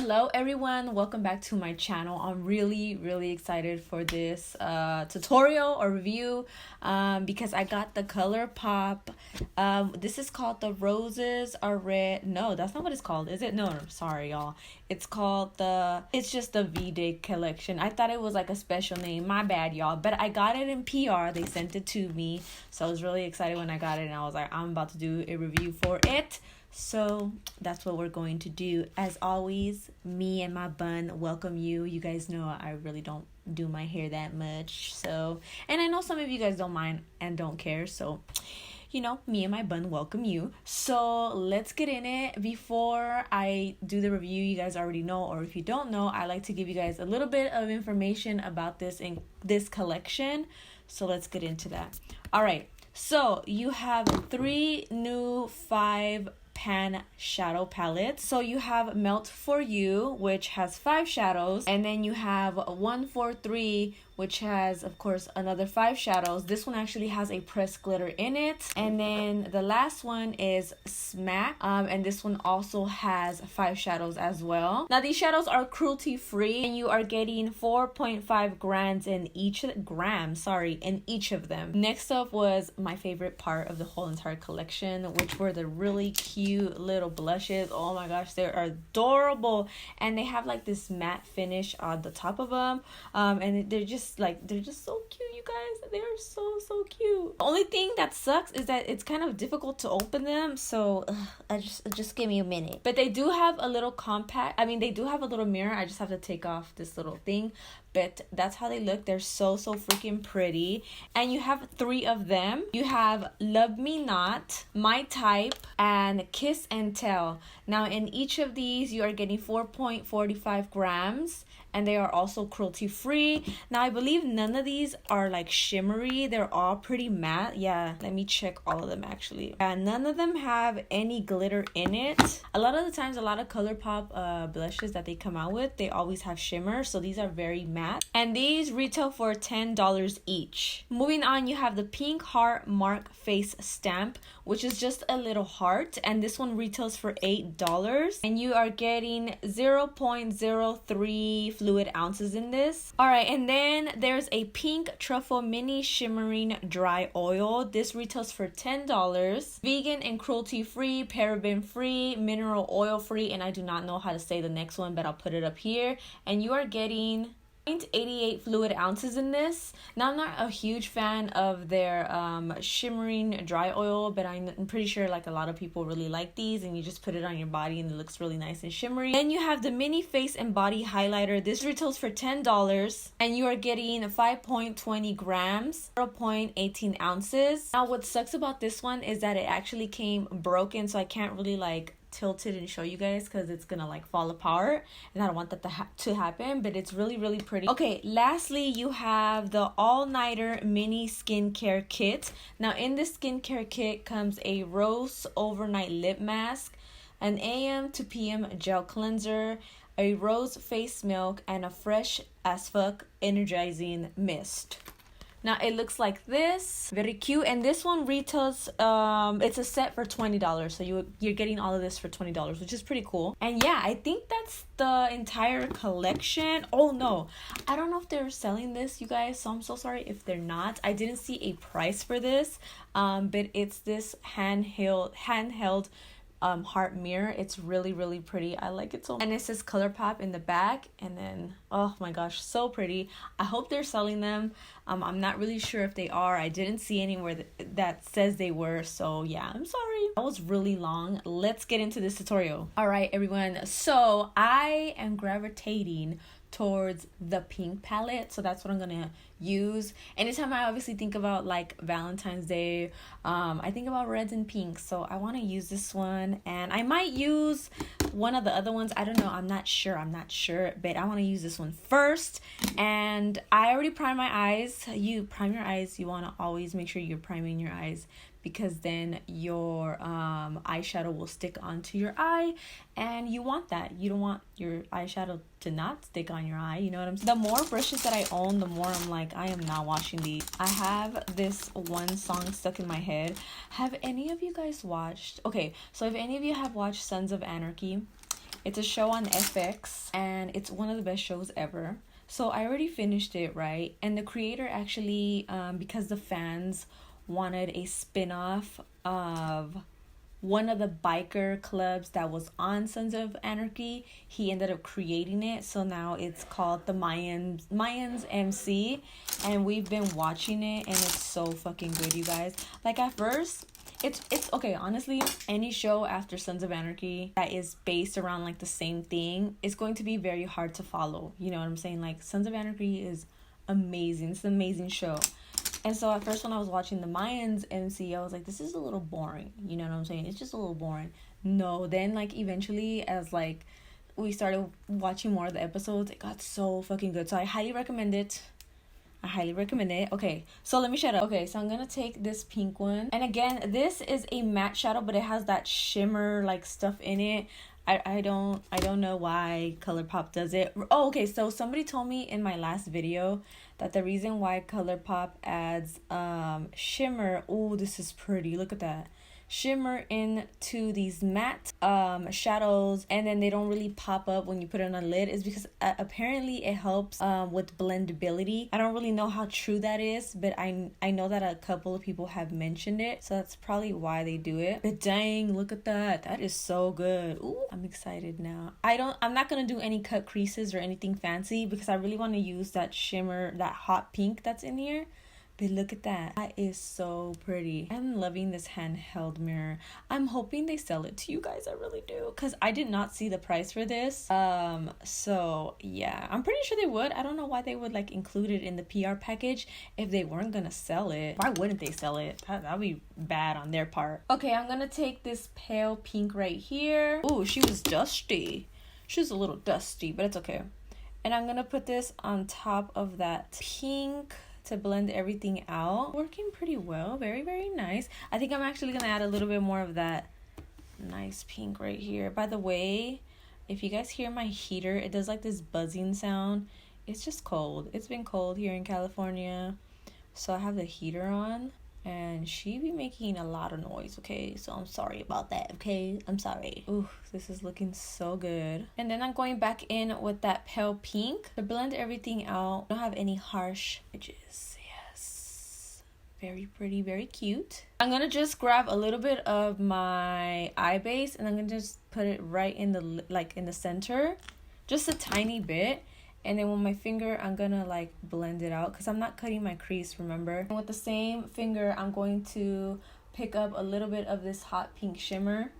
Hello everyone, welcome back to my channel. I'm really excited for this tutorial or review because I got the Colourpop. This is called the Roses Are Red. No, that's not what it's called, is it? No, sorry y'all. It's just the V-Day collection. I thought it was like a special name. My bad y'all, but I got it in PR. They sent it to me, so I was really excited when I got it, and I was like, I'm about to do a review for it. So that's what we're going to do. As always, me and my bun welcome you. You guys know I really don't do my hair that much, so, and I know some of you guys don't mind and don't care, so you know, me and my bun welcome you. So let's get in it. Before I do the review, you guys already know, or if you don't know, I like to give you guys a little bit of information about this collection. So let's get into that. All right, so you have 3 new 5 pan shadow palettes. So you have Melt For You, which has 5 shadows, and then you have 143, which has of course another 5 shadows. This one actually has a pressed glitter in it, and then the last one is S.W.A.K, and this one also has 5 shadows as well. Now these shadows are cruelty free, and you are getting 4.5 grams in each of them. Next up was my favorite part of the whole entire collection, which were the really cute little blushes. Oh my gosh, they're adorable, and they have like this matte finish on the top of them, and they're just so cute, you guys. They are so cute. The only thing that sucks is that it's kind of difficult to open them, so just give me a minute. But they do have a little they do have a little mirror. I just have to take off this little thing, but that's how they look. They're so freaking pretty. And you have 3 of them. You have Love Me Not, My Type, and Kiss and Tell. Now in each of these you are getting 4.45 grams, and they are also cruelty free. Now I believe none of these are like shimmery. They're all pretty matte. Yeah, let me check all of them actually. And none of them have any glitter in it. A lot of the times, a lot of Colourpop blushes that they come out with, they always have shimmer, so these are very matte, and these retail for $10 each. Moving on, you have the Pink Heart Mark Face Stamp, which is just a little heart, and this one retails for $8, and you are getting 0.03 fluid ounces in this. All right, and then there's a Pink Truffle Mini Shimmering Dry Oil. This retails for $10. Vegan and cruelty free, paraben free, mineral oil free, and I do not know how to say the next one, but I'll put it up here. And you are getting 0.88 fluid ounces in this. Now I'm not a huge fan of their shimmering dry oil, but I'm pretty sure like a lot of people really like these, and you just put it on your body and it looks really nice and shimmery. Then you have the mini face and body highlighter. This retails for $10, and you are getting 5.20 grams, 0.18 ounces. Now what sucks about this one is that it actually came broken, so I can't really like tilt it and show you guys because it's gonna like fall apart, and I don't want that to happen, but it's really pretty. Okay, lastly you have the all-nighter mini skincare kit. Now in this skincare kit comes a rose overnight lip mask, an AM to PM gel cleanser, a rose face milk, and a fresh as fuck energizing mist. Now it looks like this, very cute, and this one retails it's a set for $20, so you're getting all of this for $20, which is pretty cool. And yeah, I think that's the entire collection. Oh no, I don't know if they're selling this, you guys, so I'm so sorry if they're not. I didn't see a price for this, but it's this handheld heart mirror. It's really pretty. I like it so much. And it says Colourpop in the back, and then oh my gosh, so pretty. I hope they're selling them. I'm not really sure if they are. I didn't see anywhere that says they were, so yeah, I'm sorry. That was really long. Let's get into this tutorial. All right everyone, so I am gravitating towards the pink palette, so that's what I'm gonna use. Anytime I obviously think about like Valentine's Day, I think about reds and pinks, so I want to use this one, and I might use one of the other ones. I don't know, I'm not sure, but I want to use this one first. And I already primed my eyes. You prime your eyes, you want to always make sure you're priming your eyes, because then your eyeshadow will stick onto your eye, and you want that. You don't want your eyeshadow to not stick on your eye, you know what I'm saying? The more brushes that I own, the more I'm like, I am not washing these. I have this one song stuck in my head. Have any of you guys watched, okay, so if any of you have watched Sons of Anarchy, It's a show on FX, and it's one of the best shows ever. So I already finished it, right? And the creator actually, because the fans wanted a spin-off of one of the biker clubs that was on Sons of Anarchy, he ended up creating it. So now it's called the Mayans MC, and we've been watching it, and it's so fucking good, you guys. Like, at first, it's okay, honestly, any show after Sons of Anarchy that is based around like the same thing is going to be very hard to follow. You know what I'm saying? Like, Sons of Anarchy is amazing. It's an amazing show. And so at first when I was watching the Mayans MC, I was like, this is a little boring. You know what I'm saying? It's just a little boring. No, then like eventually as like we started watching more of the episodes, it got so fucking good. So I highly recommend it. Okay, so let me shut up. Okay, so I'm gonna take this pink one. And again, this is a matte shadow, but it has that shimmer like stuff in it. I don't know why Colourpop does it. Oh, okay, so somebody told me in my last video that the reason why Colourpop adds shimmer, oh, this is pretty, look at that, shimmer into these matte shadows, and then they don't really pop up when you put it on a lid, is because apparently it helps with blendability. I don't really know how true that is, but I know that a couple of people have mentioned it, so that's probably why they do it. But dang, look at that, that is so good. Ooh, I'm excited now. I'm not gonna do any cut creases or anything fancy because I really want to use that shimmer, that hot pink that's in here. But look at that. That is so pretty. I'm loving this handheld mirror. I'm hoping they sell it to you guys. I really do. Because I did not see the price for this. So yeah. I'm pretty sure they would. I don't know why they would like include it in the PR package if they weren't gonna sell it. Why wouldn't they sell it? That'd be bad on their part. Okay, I'm gonna take this pale pink right here. Ooh, she was dusty. She was a little dusty, but it's okay. And I'm gonna put this on top of that pink to blend everything out. Working pretty well. Very, very nice. I think I'm actually gonna add a little bit more of that nice pink right here. By the way, if you guys hear my heater, it does like this buzzing sound. It's just cold. It's been cold here in California, so I have the heater on, and she be making a lot of noise, okay? So I'm sorry about that, okay? I'm sorry. Ooh, this is looking so good. And then I'm going back in with that pale pink to blend everything out. I don't have any harsh edges. Yes. Very pretty, very cute. I'm gonna just grab a little bit of my eye base, and I'm gonna just put it right in the, like in the center. Just a tiny bit. And then with my finger, I'm gonna like blend it out because I'm not cutting my crease, remember? And with the same finger, I'm going to pick up a little bit of this hot pink shimmer.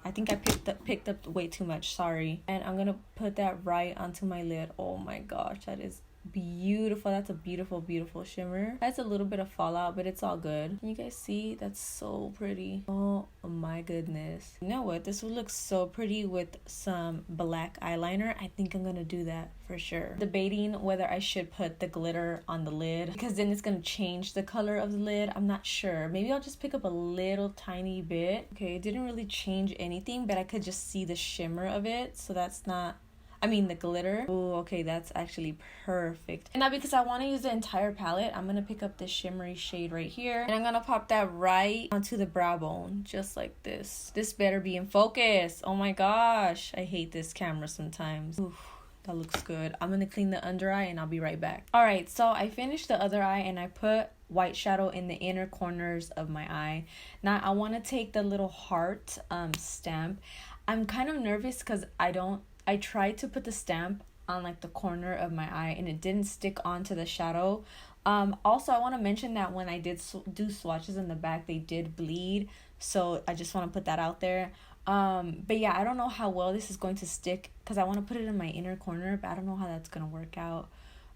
I think I picked up way too much, sorry. And I'm gonna put that right onto my lid. Oh my gosh, that is beautiful. That's a beautiful, beautiful shimmer. That's a little bit of fallout, but it's all good. Can you guys see? That's so pretty. Oh my goodness. You know what? This would look so pretty with some black eyeliner. I think I'm gonna do that for sure. Debating whether I should put the glitter on the lid because then it's gonna change the color of the lid. I'm not sure. Maybe I'll just pick up a little tiny bit. Okay, it didn't really change anything, but I could just see the shimmer of it, so that's not, I mean the glitter. Oh, okay, that's actually perfect. And now because I want to use the entire palette, I'm gonna pick up this shimmery shade right here, and I'm gonna pop that right onto the brow bone, just like this. This better be in focus. Oh my gosh, I hate this camera sometimes. Oof, that looks good. I'm gonna clean the under eye and I'll be right back. All right, so I finished the other eye and I put white shadow in the inner corners of my eye. Now I want to take the little heart stamp. I'm kind of nervous because I tried to put the stamp on like the corner of my eye and it didn't stick onto the shadow. Also, I want to mention that when I did do swatches in the back, they did bleed. So I just want to put that out there. But yeah, I don't know how well this is going to stick because I want to put it in my inner corner, but I don't know how that's going to work out.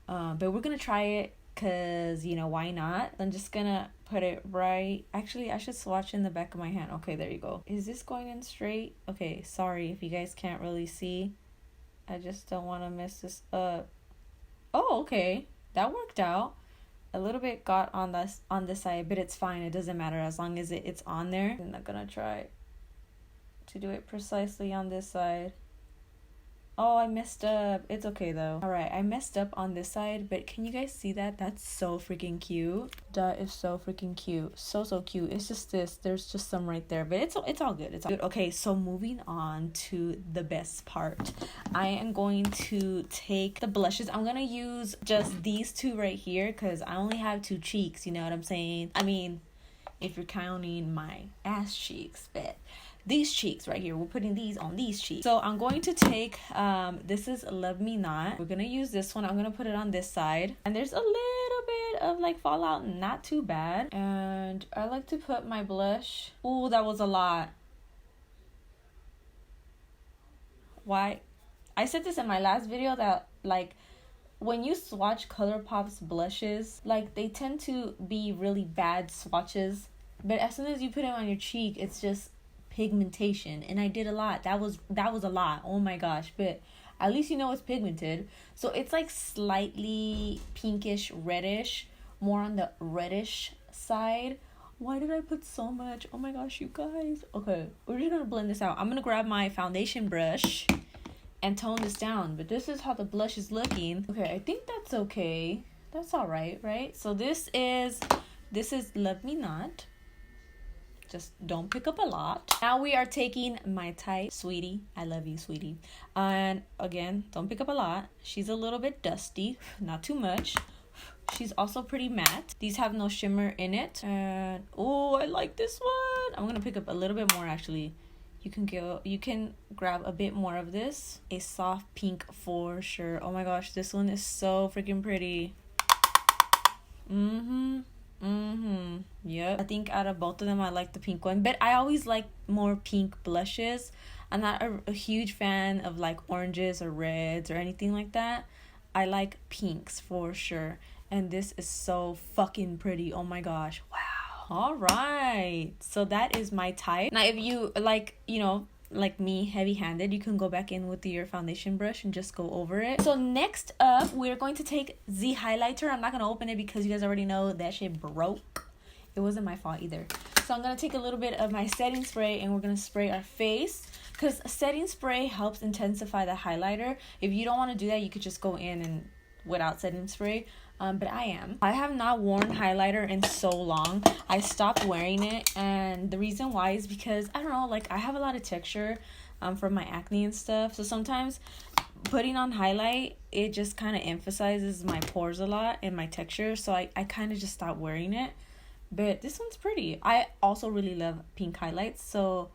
But we're going to try it because, you know, why not? I'm just going to put it right. Actually, I should swatch in the back of my hand. Okay, there you go. Is this going in straight? Okay, sorry if you guys can't really see. I just don't want to mess this up. Oh, okay. That worked out. A little bit got on this side, but it's fine. It doesn't matter as long as it's on there. I'm not gonna try to do it precisely on this side. Oh, I messed up. It's okay though. Alright, I messed up on this side, but can you guys see that? That's so freaking cute. That is so freaking cute. So cute. It's just this. There's just some right there, but it's all good. It's all good. Okay, so moving on to the best part. I am going to take the blushes. I'm gonna use just these two right here because I only have two cheeks, you know what I'm saying? I mean, if you're counting my ass cheeks, but these cheeks right here, we're putting these on these cheeks. So I'm going to take this is Love Me Not. We're gonna use this one. I'm gonna put it on this side, and there's a little bit of like fallout, not too bad. And I like to put my blush. Ooh, that was a lot. Why? I said this in my last video that like when you swatch Colourpop's blushes, like they tend to be really bad swatches, but as soon as you put it on your cheek, it's just pigmentation. And I did a lot. That was a lot. Oh my gosh. But at least you know it's pigmented. So it's like slightly pinkish reddish, more on the reddish side. Why did I put so much? Oh my gosh, you guys. Okay, we're just gonna blend this out. I'm gonna grab my foundation brush and tone this down, but this is how the blush is looking. Okay, I think that's okay. That's all right, right? So this is Love Me Not. Just don't pick up a lot. Now we are taking my type, Sweetie. I love you, Sweetie. And again, don't pick up a lot. She's a little bit dusty, not too much. She's also pretty matte. These have no shimmer in it. And oh, I like this one. I'm gonna pick up a little bit more actually. You can grab a bit more of this. A soft pink for sure. Oh my gosh, this one is so freaking pretty. Yep. I think out of both of them, I like the pink one, but I always like more pink blushes. I'm not a huge fan of like oranges or reds or anything like that. I like pinks for sure, and this is so fucking pretty. Oh my gosh, wow. All right, so that is my type. Now if you like, you know, like me, heavy-handed, you can go back in with your foundation brush and just go over it. So next up, we're going to take the highlighter. I'm not gonna open it because you guys already know that shit broke. It wasn't my fault either. So I'm gonna take a little bit of my setting spray and we're gonna spray our face, because setting spray helps intensify the highlighter. If you don't want to do that, you could just go in and without setting spray. But I have not worn highlighter in so long. I stopped wearing it, and the reason why is because I don't know, like I have a lot of texture from my acne and stuff, so sometimes putting on highlight, it just kind of emphasizes my pores a lot and my texture, so I kind of just stopped wearing it. But this one's pretty. I also really love pink highlights, so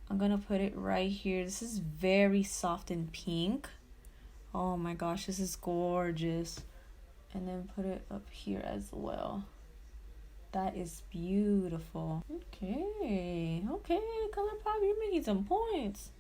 I'm gonna put it right here. This is very soft and pink. Oh my gosh, this is gorgeous. And then put it up here as well. That is beautiful. Okay, Colourpop, you're making some points.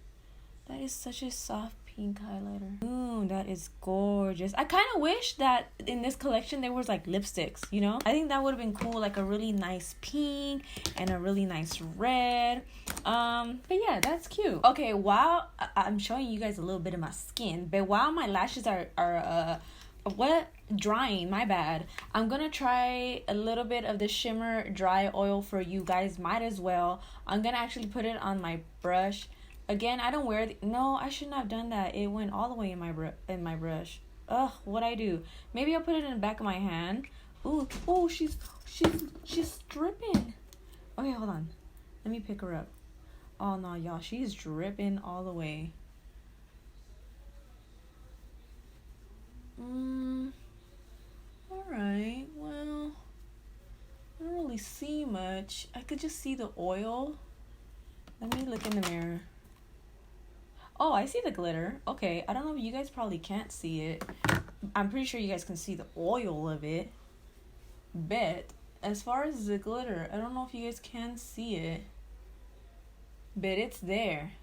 That is such a soft pink highlighter. Ooh, that is gorgeous. I kind of wish that in this collection there was like lipsticks, you know? I think that would have been cool, like a really nice pink and a really nice red. But yeah, that's cute. Okay, while I'm showing you guys a little bit of my skin, but while my lashes are drying, my bad, I'm gonna try a little bit of the shimmer dry oil for you guys. Might as well. I'm gonna actually put it on my brush. Again, I don't wear no, I shouldn't have done that. It went all the way in my brush. Ugh, what'd I do? Maybe I'll put it in the back of my hand. Ooh, she's dripping. Okay, hold on, let me pick her up. Oh no, y'all, she's dripping all the way. Alright, well, I don't really see much. I could just see the oil. Let me look in the mirror. Oh, I see the glitter. Okay, I don't know if you guys probably can't see it. I'm pretty sure you guys can see the oil of it. But as far as the glitter, I don't know if you guys can see it. But it's there.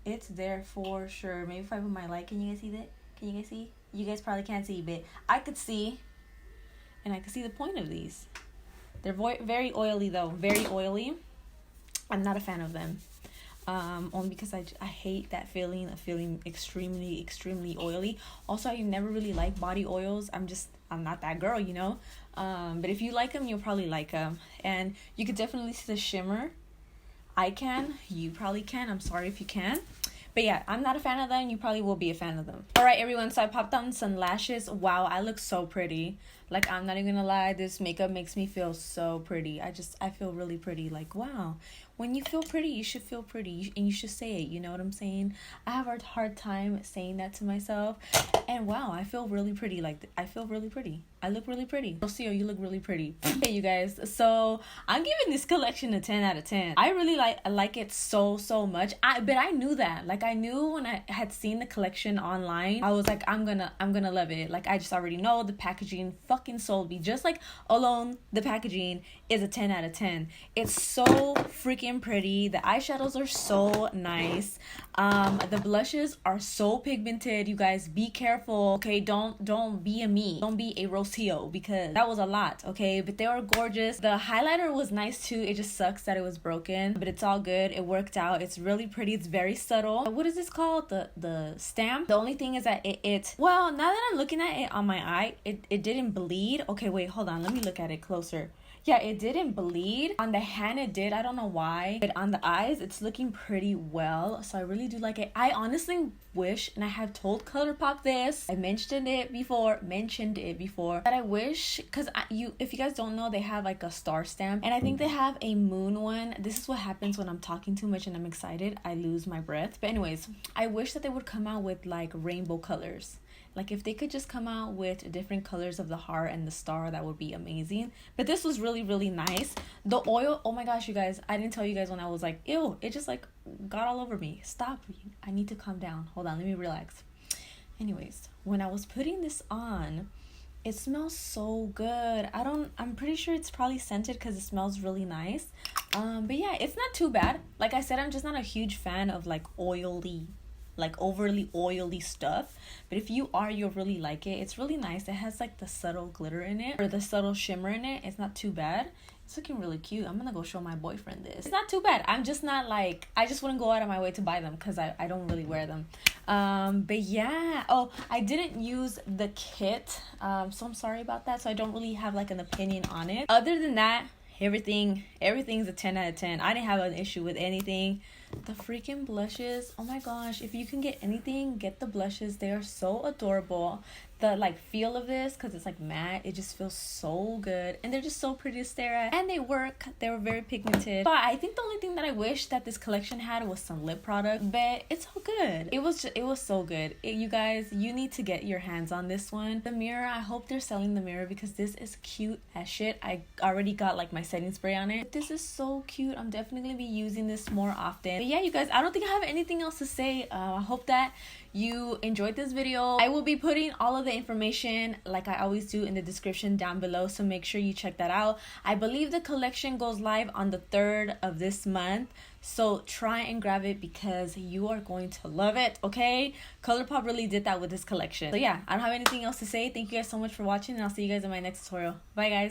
It's there for sure. Maybe if I put my light, can you guys see that? Can you guys see? You guys probably can't see, but I could see. And I could see the point of these. They're very oily though. Very oily. I'm not a fan of them. Only because I hate that feeling of feeling extremely oily. Also, I never really like body oils. I'm not that girl, you know. But if you like them, you'll probably like them. And you could definitely see the shimmer. I can. You probably can. I'm sorry if you can. But yeah, I'm not a fan of them. You probably will be a fan of them. All right, everyone. So I popped on some lashes. Wow, I look so pretty. Like, I'm not even gonna lie. This makeup makes me feel so pretty. I feel really pretty. Like, wow. When you feel pretty, you should feel pretty. And you should say it. You know what I'm saying? I have a hard time saying that to myself. And wow, I feel really pretty. Like, I feel really pretty. I look really pretty. Rocio, you look really pretty. Hey, you guys. So I'm giving this collection a 10 out of 10. I really like it so much. But I knew that. Like, I knew when I had seen the collection online, I was like, I'm gonna love it. Like, I just already know the packaging fucking Solbody. Just like alone, the packaging is a 10 out of 10. It's so freaking pretty. The eyeshadows are so nice. The blushes are so pigmented. You guys, be careful. Okay, don't be a me. Don't be a Rocio, because that was a lot. Okay, but they were gorgeous. The highlighter was nice too. It just sucks that it was broken, but it's all good. It worked out. It's really pretty. It's very subtle. What is this called? The stamp. The only thing is that well, now that I'm looking at it on my eye, it didn't bleed. Okay, wait, hold on. Let me look at it closer. Yeah, it didn't bleed. On the hand it did. I don't know why. But on the eyes, it's looking pretty well. So I really do like it. I honestly wish, and I have told Colourpop this, I mentioned it before, that I wish, because if you guys don't know, they have like a star stamp. And I think they have a moon one. This is what happens when I'm talking too much and I'm excited. I lose my breath. But anyways, I wish that they would come out with like rainbow colors. Like, if they could just come out with different colors of the heart and the star, that would be amazing. But this was really nice. The oil, oh my gosh, you guys, I didn't tell you guys when I was like, ew, it just like got all over me. Stop. I need to calm down. Hold on, let me relax. Anyways, when I was putting this on, it smells so good. I'm pretty sure it's probably scented because it smells really nice. But yeah, it's not too bad. Like I said, I'm just not a huge fan of like overly oily stuff, but if you are, you'll really like it. It's really nice. It has like the subtle glitter in it, or the subtle shimmer in it. It's not too bad. It's looking really cute. I'm gonna go show my boyfriend this. It's not too bad. I'm just not like, I just wouldn't go out of my way to buy them because I don't really wear them. But yeah, oh, I didn't use the kit, so I'm sorry about that. So I don't really have like an opinion on it. Other than that, everything's a 10 out of 10. I didn't have an issue with anything. The freaking blushes, oh my gosh, if you can get anything, get the blushes. They are so adorable. The like feel of this, because it's like matte, it just feels so good, and they're just so pretty to stare at, and they were very pigmented. But I think the only thing that I wish that this collection had was some lip product, but it's all good. It was so good. You guys, you need to get your hands on this one. The mirror, I hope they're selling the mirror because this is cute as shit. I already got like my setting spray on it. This is so cute. I'm definitely gonna be using this more often. But yeah, you guys, I don't think I have anything else to say. I hope that you enjoyed this video. I will be putting all of the information, like I always do, in the description down below, so make sure you check that out. I believe the collection goes live on the 3rd of this month, so try and grab it because you are going to love it. Okay, Colourpop really did that with this collection. So yeah, I don't have anything else to say. Thank you guys so much for watching, and I'll see you guys in my next tutorial. Bye guys.